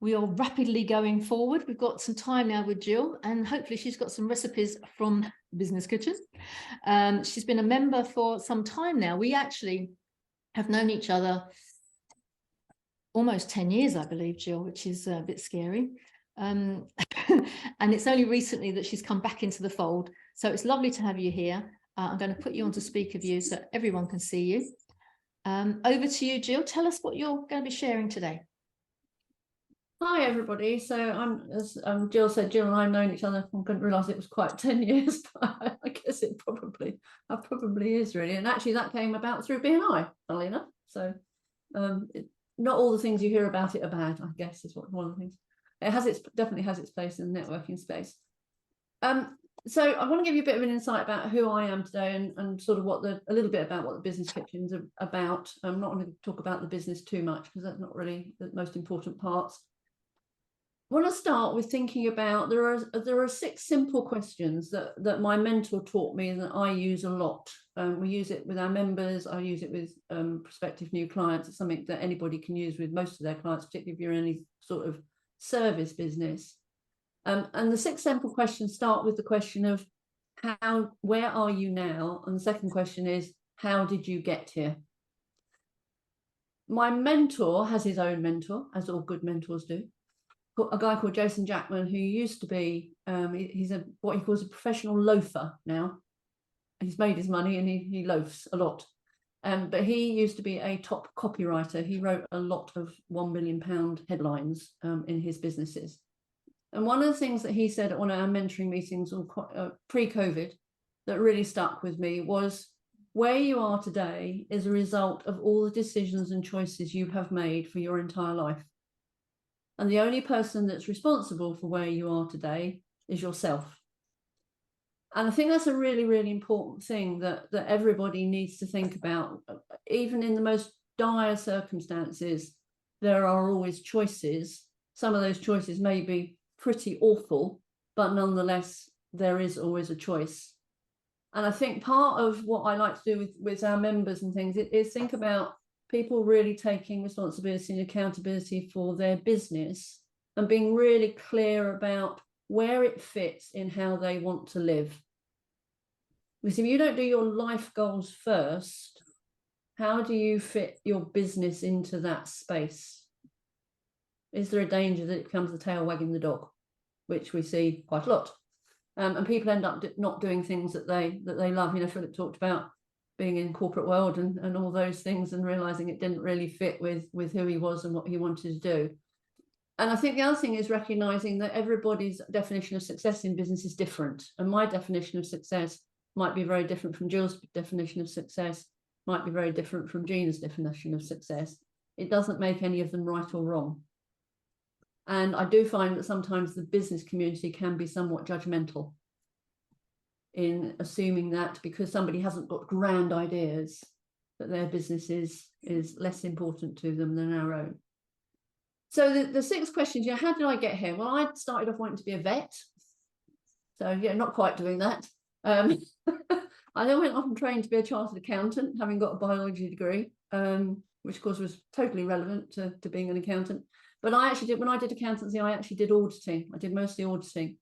We are rapidly going forward. We've got some time now with Gill, and hopefully she's got some recipes from Business Kitchen. She's been a member for some time now. We actually have known each other almost 10 years, I believe, Gill, which is a bit scary. And it's only recently that she's come back into the fold. So it's lovely to have you here. I'm going to put you onto speaker view so everyone can see you. Over to you, Gill. Tell us what you're going to be sharing today. Hi everybody. So as Gill said, Gill and I have known each other. I couldn't realise it was quite 10 years, but I guess it probably is really. And actually that came about through BNI, funnily enough. So not all the things you hear about it are bad, I guess, is one of the things. It definitely has its place in the networking space. So I want to give you a bit of an insight about who I am today and sort of a little bit about what the Business Kitchen's about. I'm not going to talk about the business too much because that's not really the most important parts. I want to start with thinking about there are 6 simple questions that my mentor taught me and that I use a lot. We use it with our members. I use it with prospective new clients. It's something that anybody can use with most of their clients, particularly if you're in any sort of service business. And the 6 simple questions start with the question of where are you now? And the second question is, how did you get here? My mentor has his own mentor, as all good mentors do. A guy called Jason Jackman, who used to be, he's what he calls a professional loafer now. He's made his money and he loafs a lot. But he used to be a top copywriter. He wrote a lot of £1 million headlines in his businesses. And one of the things that he said at one of our mentoring meetings pre-COVID that really stuck with me was, where you are today is a result of all the decisions and choices you have made for your entire life. And the only person that's responsible for where you are today is yourself. And I think that's a really, really important thing that everybody needs to think about. Even in the most dire circumstances, there are always choices. Some of those choices may be pretty awful, but nonetheless, there is always a choice. And I think part of what I like to do with our members and things is think about people really taking responsibility and accountability for their business and being really clear about where it fits in how they want to live. Because if you don't do your life goals first, how do you fit your business into that space? Is there a danger that it becomes the tail wagging the dog, which we see quite a lot? And people end up not doing things that they love. You know, Philip talked about being in corporate world and all those things and realizing it didn't really fit with who he was and what he wanted to do. And I think the other thing is recognizing that everybody's definition of success in business is different. And my definition of success might be very different from Jill's definition of success, might be very different from Gina's definition of success. It doesn't make any of them right or wrong. And I do find that sometimes the business community can be somewhat judgmental in assuming that because somebody hasn't got grand ideas, that their business is less important to them than our own. So the 6 questions, how did I get here? Well, I started off wanting to be a vet. So not quite doing that. I then went off and trained to be a chartered accountant, having got a biology degree, which of course was totally relevant to being an accountant. But when I did accountancy, I actually did auditing. I did mostly auditing.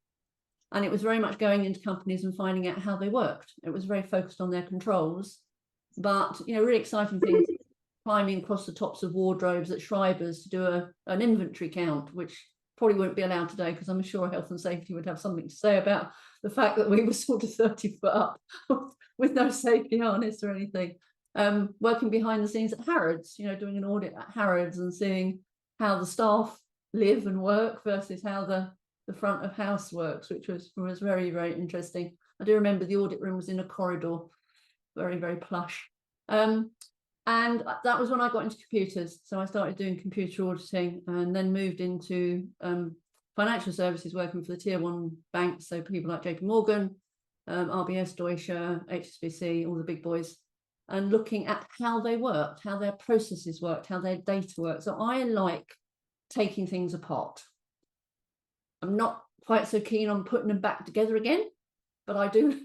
And it was very much going into companies and finding out how they worked. It was very focused on their controls, but really exciting things, climbing across the tops of wardrobes at Schreiber's to do an inventory count, which probably wouldn't be allowed today because I'm sure health and safety would have something to say about the fact that we were sort of 30 foot up with no safety harness or anything. Working behind the scenes at Harrods, doing an audit at Harrods and seeing how the staff live and work versus how the front of house works, which was very, very interesting. I do remember the audit room was in a corridor, very, very plush. And that was when I got into computers. So I started doing computer auditing and then moved into financial services, working for the tier 1 banks. So people like JP Morgan, RBS, Deutsche, HSBC, all the big boys, and looking at how they worked, how their processes worked, how their data worked. So I like taking things apart. I'm not quite so keen on putting them back together again, but I do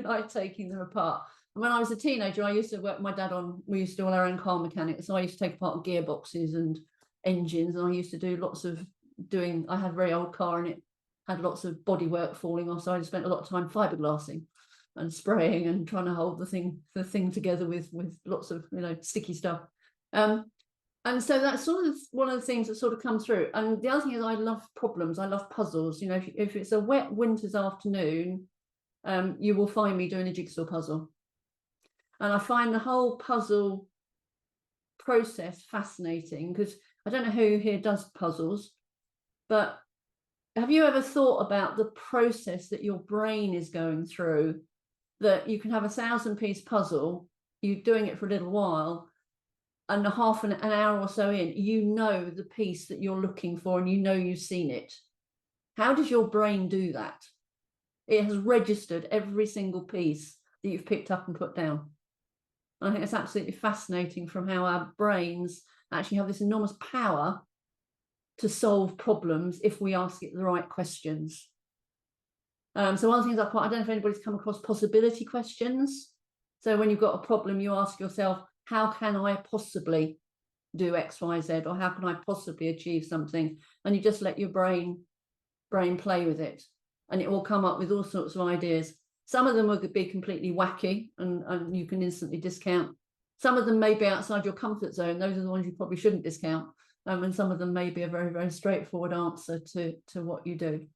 like taking them apart. And when I was a teenager, I used to work with my dad we used to do all our own car mechanics. So I used to take apart gearboxes and engines, and I used to do lots of I had a very old car and it had lots of bodywork falling off, so I spent a lot of time fiberglassing and spraying and trying to hold the thing together with lots of sticky stuff. And so that's sort of one of the things that sort of come through. And the other thing is I love problems. I love puzzles. If it's a wet winter's afternoon, you will find me doing a jigsaw puzzle. And I find the whole puzzle process fascinating, because I don't know who here does puzzles, but have you ever thought about the process that your brain is going through, that you can have a 1,000-piece puzzle, you're doing it for a little while, and an hour or so in, the piece that you're looking for and you've seen it. How does your brain do that? It has registered every single piece that you've picked up and put down. And I think it's absolutely fascinating from how our brains actually have this enormous power to solve problems if we ask it the right questions. So one of the things I don't know if anybody's come across possibility questions. So when you've got a problem, you ask yourself, how can I possibly do X, Y, Z, or how can I possibly achieve something? And you just let your brain play with it, and it will come up with all sorts of ideas. Some of them will be completely wacky and you can instantly discount. Some of them may be outside your comfort zone. Those are the ones you probably shouldn't discount. And some of them may be a very, very straightforward answer to what you do.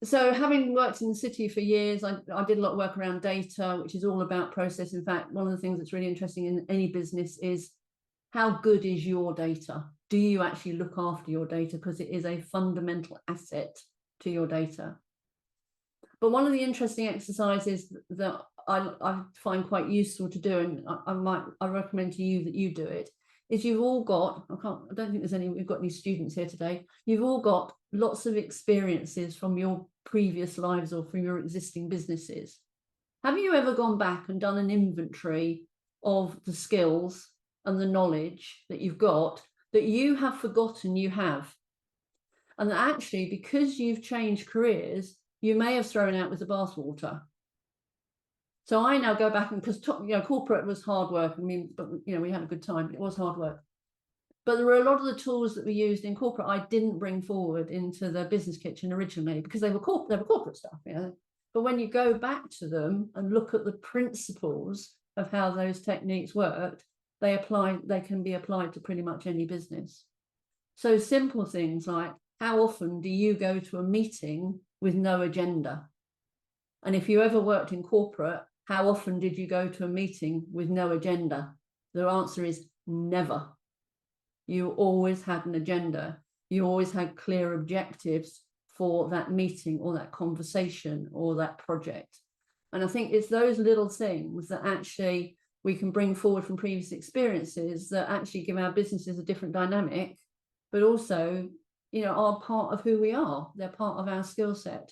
So having worked in the city for years, I did a lot of work around data, which is all about process. In fact, one of the things that's really interesting in any business is how good is your data? Do you actually look after your data? Because it is a fundamental asset to your data. But one of the interesting exercises that I find quite useful to do, and I recommend to you that you do it, is you've all got, I don't think we've got any students here today, you've all got lots of experiences from your previous lives or from your existing businesses. Have you ever gone back and done an inventory of the skills and the knowledge that you've got that you have forgotten you have? And that actually, because you've changed careers, you may have thrown out with the bathwater. So I now go back, and because corporate was hard work. I mean, but we had a good time. It was hard work. But there were a lot of the tools that we used in corporate I didn't bring forward into the business kitchen originally, because they were corporate stuff. But when you go back to them and look at the principles of how those techniques worked, they can be applied to pretty much any business. So simple things like, how often do you go to a meeting with no agenda? And if you ever worked in corporate, how often did you go to a meeting with no agenda? The answer is never. You always had an agenda. You always had clear objectives for that meeting or that conversation or that project. And I think it's those little things that actually we can bring forward from previous experiences that actually give our businesses a different dynamic, but also, are part of who we are. They're part of our skill set.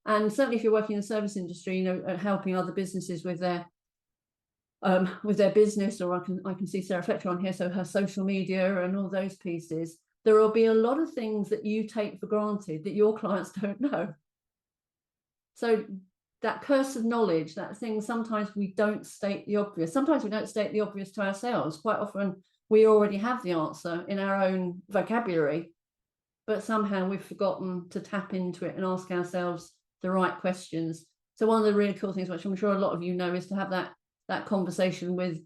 And certainly if you're working in the service industry, helping other businesses with their business, or I can see Sarah Fletcher on here, so her social media and all those pieces, there will be a lot of things that you take for granted that your clients don't know. So that curse of knowledge, that thing, sometimes we don't state the obvious. Sometimes we don't state the obvious to ourselves. Quite often we already have the answer in our own vocabulary, but somehow we've forgotten to tap into it and ask ourselves the right questions. So one of the really cool things, which I'm sure a lot of you know, is to have that conversation with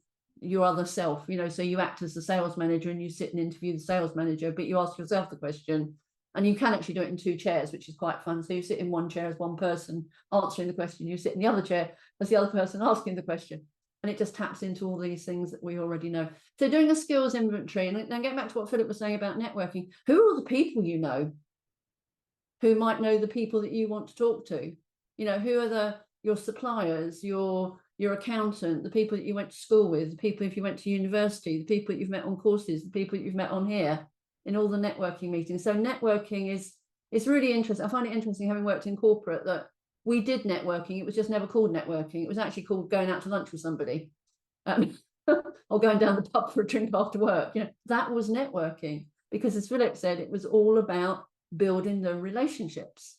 your other self. So you act as the sales manager and you sit and interview the sales manager, but you ask yourself the question, and you can actually do it in two chairs, which is quite fun. So you sit in one chair as one person answering the question, you sit in the other chair as the other person asking the question, and it just taps into all these things that we already know. So doing a skills inventory, and then getting back to what Philip was saying about networking, who are all the people you know who might know the people that you want to talk to? Who are your suppliers, your accountant, the people that you went to school with, the people if you went to university, the people that you've met on courses, the people that you've met on here in all the networking meetings. So networking is really interesting. I find it interesting, having worked in corporate, that we did networking. It was just never called networking. It was actually called going out to lunch with somebody, or going down the pub for a drink after work. That was networking, because as Philip said, it was all about building the relationships,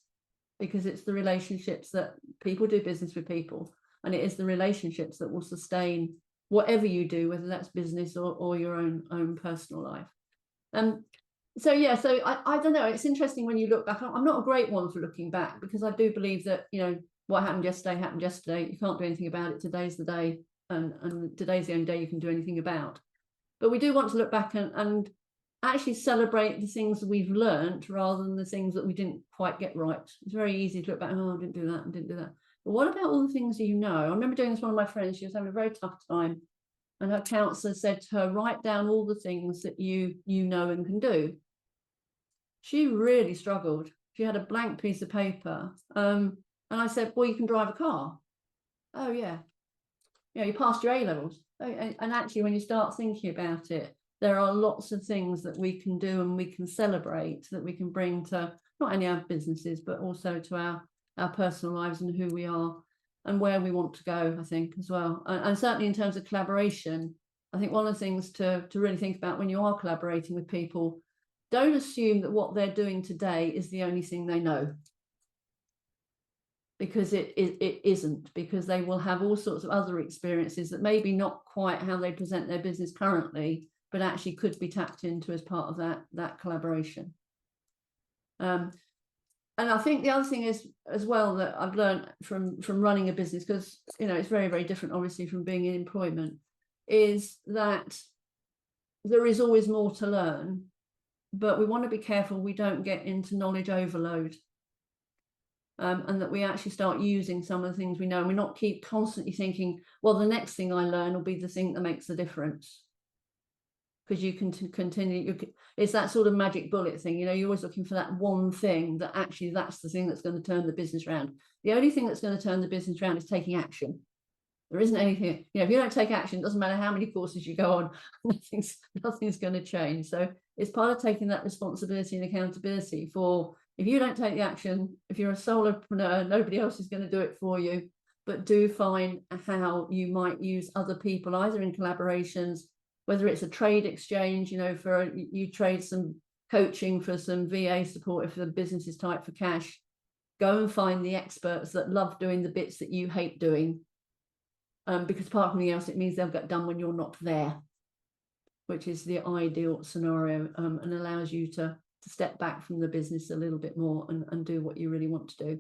because it's the relationships that people do business with people, and it is the relationships that will sustain whatever you do, whether that's business or your own personal life. So yeah, so I don't know. It's interesting when you look back. I'm not a great one for looking back, because I do believe that, you know, what happened yesterday happened yesterday. You can't do anything about it. Today's the day, and today's the only day you can do anything about. But we do want to look back and actually celebrate the things that we've learned rather than the things that we didn't quite get right. It's very easy to look back, oh, I didn't do that, and didn't do that. But what about all the things that you know? I remember doing this with one of my friends. She was having a very tough time, and her counsellor said to her, write down all the things that you know and can do. She really struggled. She had a blank piece of paper. And I said, well, you can drive a car. Oh, yeah. You know, you passed your A-levels. And actually, when you start thinking about it, there are lots of things that we can do and we can celebrate, that we can bring to not only our businesses, but also to our personal lives and who we are and where we want to go, I think, as well. And certainly in terms of collaboration, I think one of the things to really think about when you are collaborating with people, don't assume that what they're doing today is the only thing they know. Because it isn't, because they will have all sorts of other experiences that maybe not quite how they present their business currently, but actually could be tapped into as part of that collaboration. And I think the other thing is as well that I've learned from running a business, because, you know, it's very, very different obviously from being in employment, is that there is always more to learn, but we want to be careful we don't get into knowledge overload. And that we actually start using some of the things we know, and we not keep constantly thinking, well, the next thing I learn will be the thing that makes the difference. Because you can continue, it's that sort of magic bullet thing, you know, you're always looking for that one thing that actually that's the thing that's going to turn the business around. The only thing that's going to turn the business around is taking action. There isn't anything, you know, if you don't take action, it doesn't matter how many courses you go on, nothing's going to change. So it's part of taking that responsibility and accountability for, if you don't take the action, if you're a solopreneur, nobody else is going to do it for you. But do find how you might use other people, either in collaborations, whether it's a trade exchange, you know, for you trade some coaching for some VA support if the business is tight for cash. Go and find the experts that love doing the bits that you hate doing. Because apart from anything else, it means they'll get done when you're not there, which is the ideal scenario, and allows you to step back from the business a little bit more and do what you really want to do.